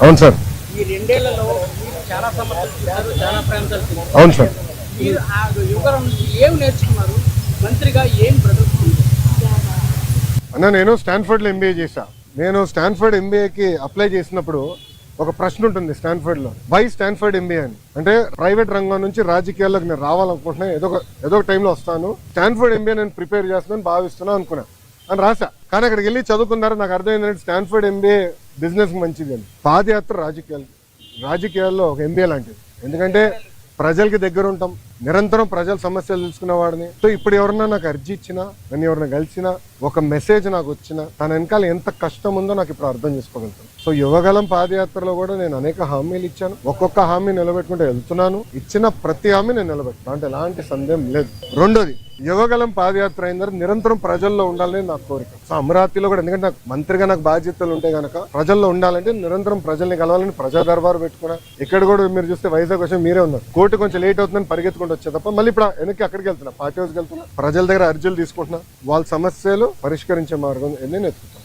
అవును సార్. ఈ రెండేళ్లలో మీరు చాలా సమస్యలు చూశారు, చాలా ప్రాంతాలు చూశారు. అవును సార్. మీరు ఆ యువకుల నుంచి ఏం నేర్చుకున్నారు? మంత్రిగా ఏం బ్రతుకుతుంది? అన్న, నేను స్టాన్ఫర్డ్లో ఎంబీఏ చేశా. నేను స్టాన్ఫర్డ్ ఎంబీఏకి అప్లై చేసినప్పుడు ఒక ప్రశ్న ఉంటుంది స్టాన్ఫర్డ్లో, వై స్టాన్ఫర్డ్ ఎంబీఏ అని. అంటే ప్రైవేట్ రంగం నుంచి రాజకీయాల్లోకి నేను రావాలనుకుంటున్నా, ఏదో ఒక టైంలో వస్తాను, స్టాన్ఫర్డ్ ఎంబీఏ నేను ప్రిపేర్ చేస్తున్నాను భావిస్తున్నా అనుకున్నా అని రాసా. కానీ అక్కడికి వెళ్ళి చదువుకున్నారు, నాకు అర్థమైందంటే స్టాన్ఫర్డ్ ఎంబీఏ బిజినెస్ మంచిది అని. పాదయాత్ర రాజకీయాల్లో ఒక ఎంబీఏ లాంటిది. ఎందుకంటే ప్రజలకి దగ్గర ఉంటాం, నిరంతరం ప్రజల సమస్యలు తెలుసుకునే వాడిని. సో ఇప్పుడు ఎవరన్నా నాకు అర్జీ ఇచ్చినా, నన్ను ఎవరైనా కలిసినా, ఒక మెసేజ్ నాకు వచ్చినా, తన వెనకాల ఎంత కష్టం ఉందో నాకు ఇప్పుడు అర్థం చేసుకోగలుగుతాను. సో యువగలం పాదయాత్రలో కూడా నేను అనేక హామీలు ఇచ్చాను, ఒక్కొక్క హామీ నిలబెట్టుకుంటూ వెళ్తున్నాను. ఇచ్చిన ప్రతి హామీ నేను నిలబెట్టాను, అంటే ఎలాంటి సందేహం లేదు. రెండోది, యువగలం పాదయాత్ర అయిన తర్వాత నిరంతరం ప్రజల్లో ఉండాలని నాకు కోరిక. సో అమరావతిలో కూడా, ఎందుకంటే నాకు మంత్రిగా నాకు బాధ్యతలు ఉంటే కనుక ప్రజల్లో ఉండాలంటే నిరంతరం ప్రజల్ని కలవాలని ప్రజా దర్బారు పెట్టుకున్నా. ఇక్కడ కూడా మీరు చూస్తే వైజాగ్ వచ్చి మీరే ఉన్నారు, కోర్టు కొంచెం లేట్ అవుతుందని పరిగెత్తుకుంటూ వచ్చే తప్ప మళ్ళీ ఇప్పుడు వెనక్కి అక్కడికి వెళ్తున్నా, పార్టీ హౌస్కి వెళ్తున్నా, ప్రజల దగ్గర అర్జీలు తీసుకుంటున్నా, వాళ్ళ సమస్యలు పరిష్కరించే మార్గం నేను ఎత్తుకున్నాను.